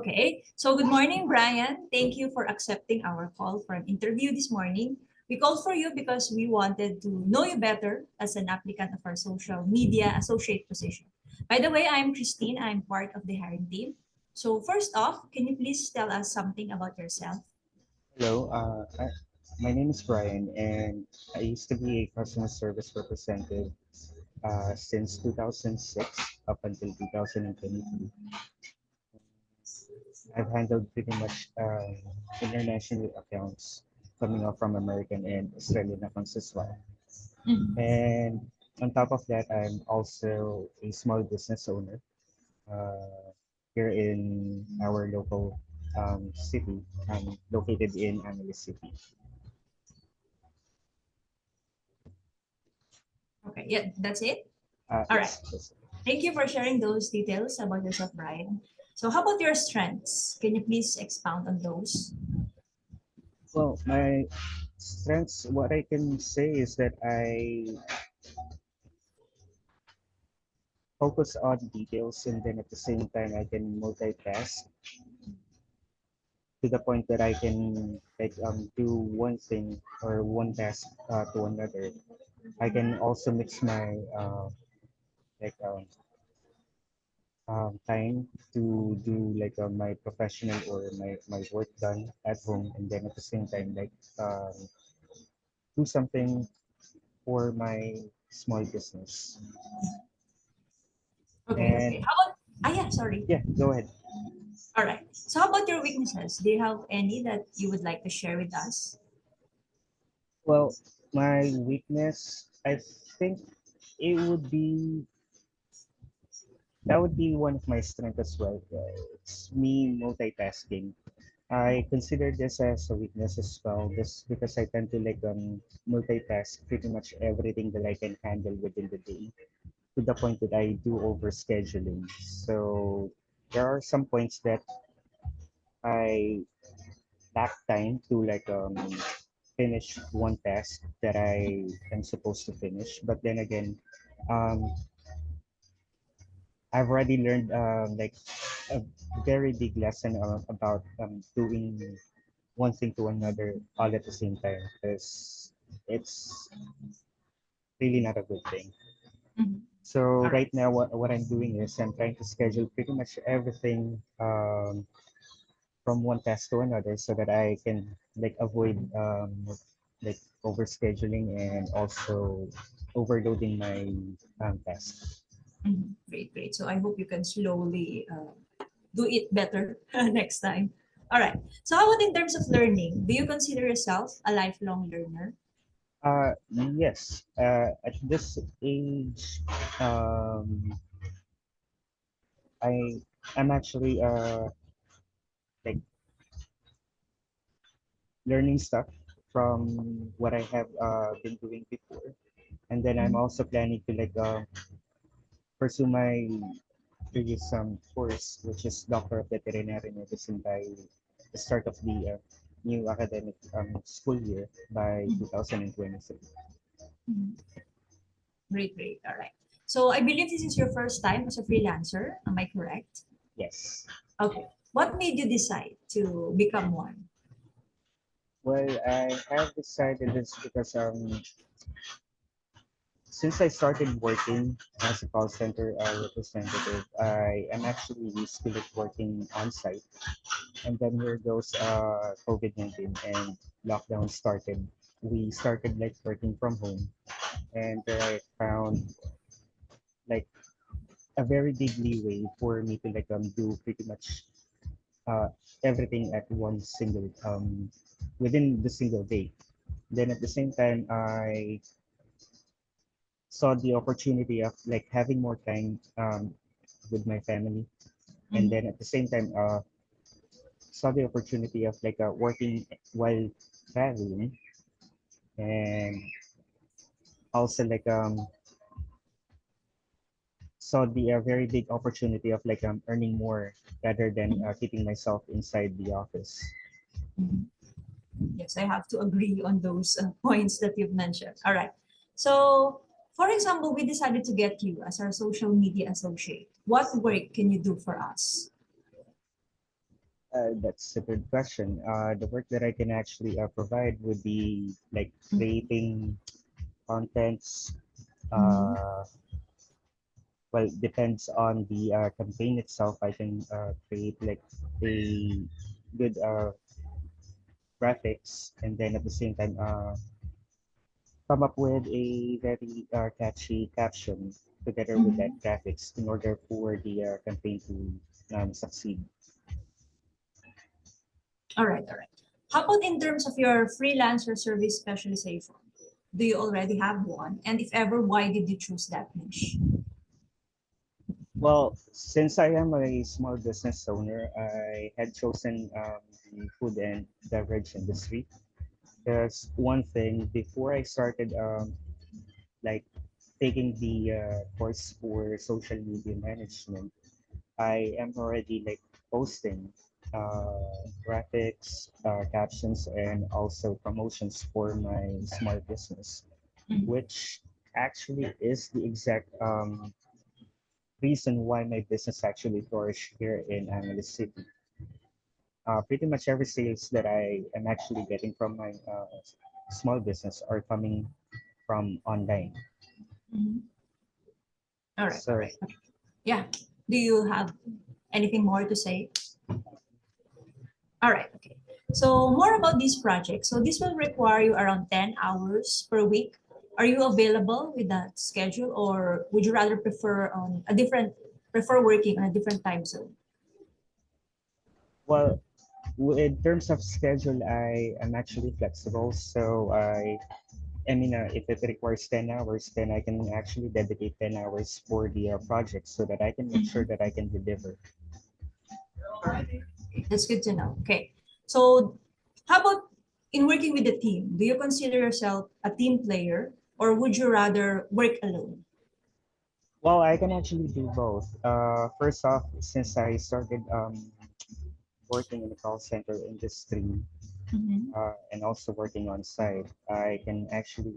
Okay, so good morning, Brian. Thank you for accepting our call for an interview this morning. We called for you because we wanted to know you better as an applicant of our social media associate position. By the way, I'm Christine. I'm part of the hiring team. So first off, can you please tell us something about yourself? Hello, my name is Brian, and I used to be a customer service representative since 2006 up until 2022. I've handled pretty much international accounts coming up from American and Australian accounts as well. Mhm. And on top of that, I'm also a small business owner uh, here in our local city. I'm located in Angeles City. Okay, yeah, that's it. All right. Yes, that's it. Thank you for sharing those details about yourself, Brian. So how about your strengths? Can you please expound on those? Well, my strengths, what I can say is that I focus on details and then at the same time I can multitask to the point that I can do one thing or one task to another. I can also mix my like time to do my professional or my work done at home and then at the same time um, do something for my small business. Okay, And okay. How about, yeah, sorry. yeah, go ahead. All right. So how about your weaknesses? Do you have any that you would like to share with us? Well, my weakness, I think it would be that would be one of my strengths as well. It's me multitasking. I consider this as a weakness as well, just because I tend to multitask pretty much everything that I can handle within the day, to the point that I do over scheduling. So there are some points that I lack time to finish one task that I am supposed to finish. But then again, um, I've already learned a very big lesson about doing one thing to another all at the same time, because it's really not a good thing. Mhm. So All right. right now, what I'm doing is I'm trying to schedule pretty much everything from one task to another so that I can avoid like over scheduling and also overloading my task. Mhm. Great, great. So I hope you can slowly do it better next time. All right. So how about in terms of learning? Do you consider yourself a lifelong learner? Yes. At this age, um, I I'm actually like learning stuff from what I have been doing before, and then I'm Mhm. also planning to pursue my previous course, which is Doctor of Veterinary Medicine by the start of the new academic school year by Mhm. 2023. Mhm. Great, great. All right. So I believe this is your first time as a freelancer. Am I correct? Yes. Okay. What made you decide to become one? Well, I have decided this because since I started working as a call center representative, I am actually used to working on site. And then here goes COVID-19 and lockdown started. We started working from home, and I found like a very big leeway for me to do pretty much uh, everything at one single within the single day. Then at the same time, I saw the opportunity of having more time with my family, and Mhm. then at the same time saw the opportunity of working while traveling, and also saw the very big opportunity of earning more rather than Mhm. keeping myself inside the office. Mhm. Yes, I have to agree on those points that you've mentioned. All right. So, for example, we decided to get you as our social media associate. What work can you do for us? That's a good question. The work that I can actually provide would be like creating contents. Mhm. Uh, well, depends on the campaign itself. I can create like a good graphics, and then at the same time come up with a very catchy caption together with that Mhm. graphics in order for the campaign to succeed. All right, all right. How about in terms of your freelancer service specialization? Do you already have one? And if ever, why did you choose that niche? Well, since I am a small business owner, I had chosen the food and beverage industry. Because one thing, before I started like taking the course for social media management, I am already like posting graphics, captions, and also promotions for my small business, Mhm. which actually is the exact reason why my business actually flourished here in Angeles City. Pretty much every sales that I am actually getting from my small business are coming from online. Mhm. All right, all So, right. Yeah. Do you have anything more to say? All right, okay. So more about this project. So this will require you around 10 hours per week. Are you available with that schedule, or would you rather prefer working on a different time zone? well, in terms of schedule, I am actually flexible. So I mean, if it requires 10 hours, then I can actually dedicate 10 hours for the project so that I can make sure Mhm. that I can deliver. All right. That's good to know. Okay. So how about in working with a team? Do you consider yourself a team player, or would you rather work alone? Well, I can actually do both. First off, since I started working in the call center industry Mhm. and also working on site, I can actually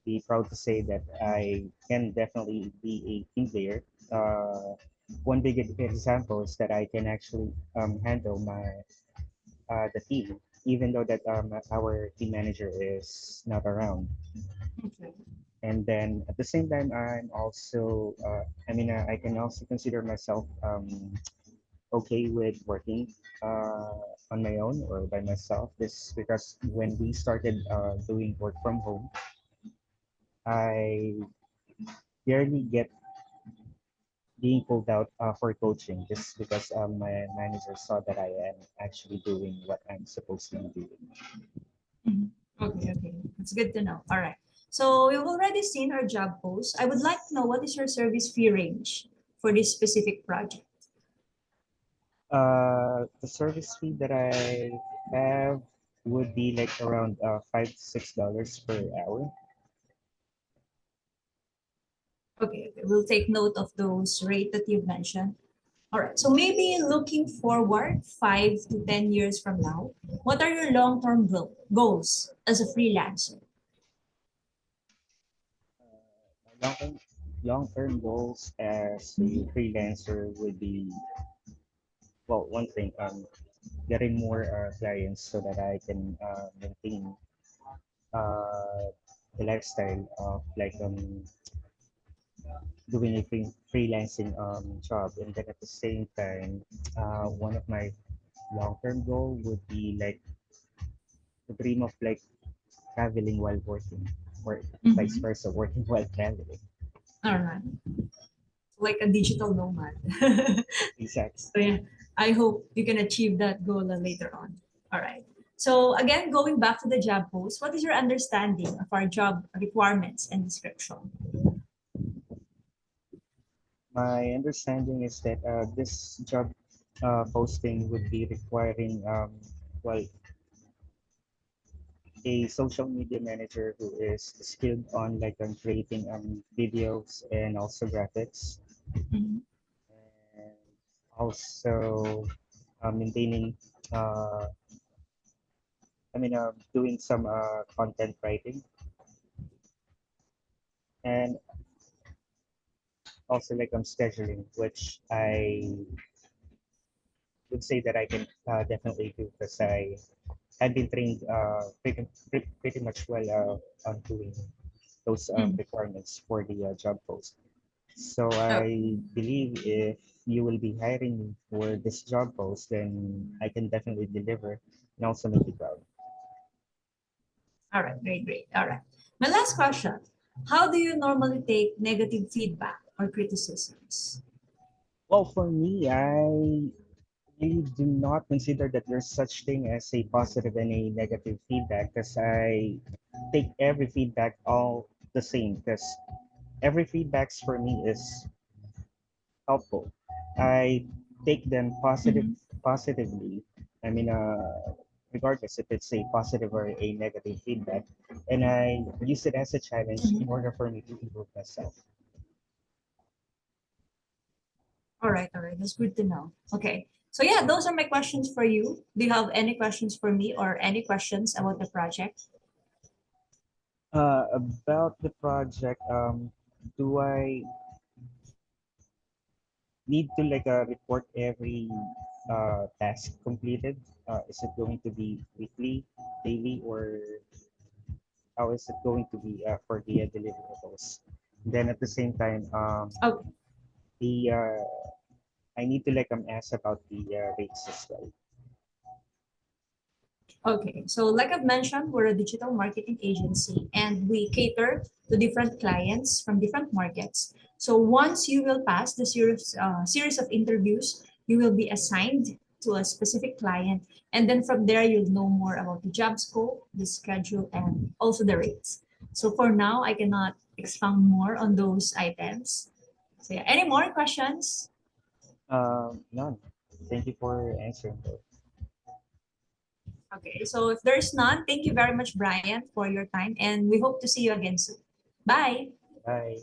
be proud to say that I can definitely be a team player. One big example is that I can actually handle the team, even though that our team manager is not around. Okay. And then at the same time, I'm also, I can also consider myself okay with working uh, on my own or by myself. This because when we started doing work from home, I barely get being pulled out for coaching just because my manager saw that I am actually doing what I'm supposed to be doing. Mhm. Okay, okay. That's good to know. All right. So you've already seen our job post. I would like to know what is your service fee range for this specific project? The service fee that I have would be like around $5 to $6 per hour. Okay, okay. We'll take note of those rate that you've mentioned. All right. So maybe looking forward 5 to 10 years from now, what are your long-term goals as a freelancer? My long-term goals as a freelancer would be, well, one thing, getting more clients so that I can maintain uh, the lifestyle of like doing a freelancing job, and then at the same time, one of my long-term goal would be like the dream of like traveling while working, or vice Mhm. versa, working while traveling. All right. Like a digital nomad. Exactly. So yeah, I hope you can achieve that goal later on. All right. So again, going back to the job post, what is your understanding of our job requirements and description? My understanding is that this job posting would be requiring well a social media manager who is skilled on like creating videos and also graphics, Mhm. and also maintaining uh, doing some content writing, and also like scheduling, which I would say that I can definitely do because I had been trained pretty much well on doing those Mm. requirements for the job post. So Oh, I believe if you will be hiring me for this job post, then I can definitely deliver and also make you proud. all right, great, great. All right. My last question. How do you normally take negative feedback or criticisms? Well, for me, I really do not consider that there's such thing as a positive and a negative feedback because I take every feedback all the same because every feedbacks for me is helpful. I take them Mhm. positively. I mean, regardless if it's a positive or a negative feedback, and I use it as a challenge in Mhm. order for me to improve myself. All right, that's good to know. Okay. So yeah, those are my questions for you. Do you have any questions for me or any questions about the project? About the project, do I need to like report every task completed? Is it going to be weekly, daily, or how is it going to be for the deliverables? Then at the same time, Okay. the I need to like ask about the rates as well. Okay, so like I've mentioned, we're a digital marketing agency and we cater to different clients from different markets. So once you will pass the series of interviews, you will be assigned to a specific client. And then from there, you'll know more about the job scope, the schedule, and also the rates. So for now, I cannot expound more on those items. So yeah, any more questions? None. Thank you for answering those. Okay, so if there's none, thank you very much, Brian, for your time, and we hope to see you again soon. Bye. Bye.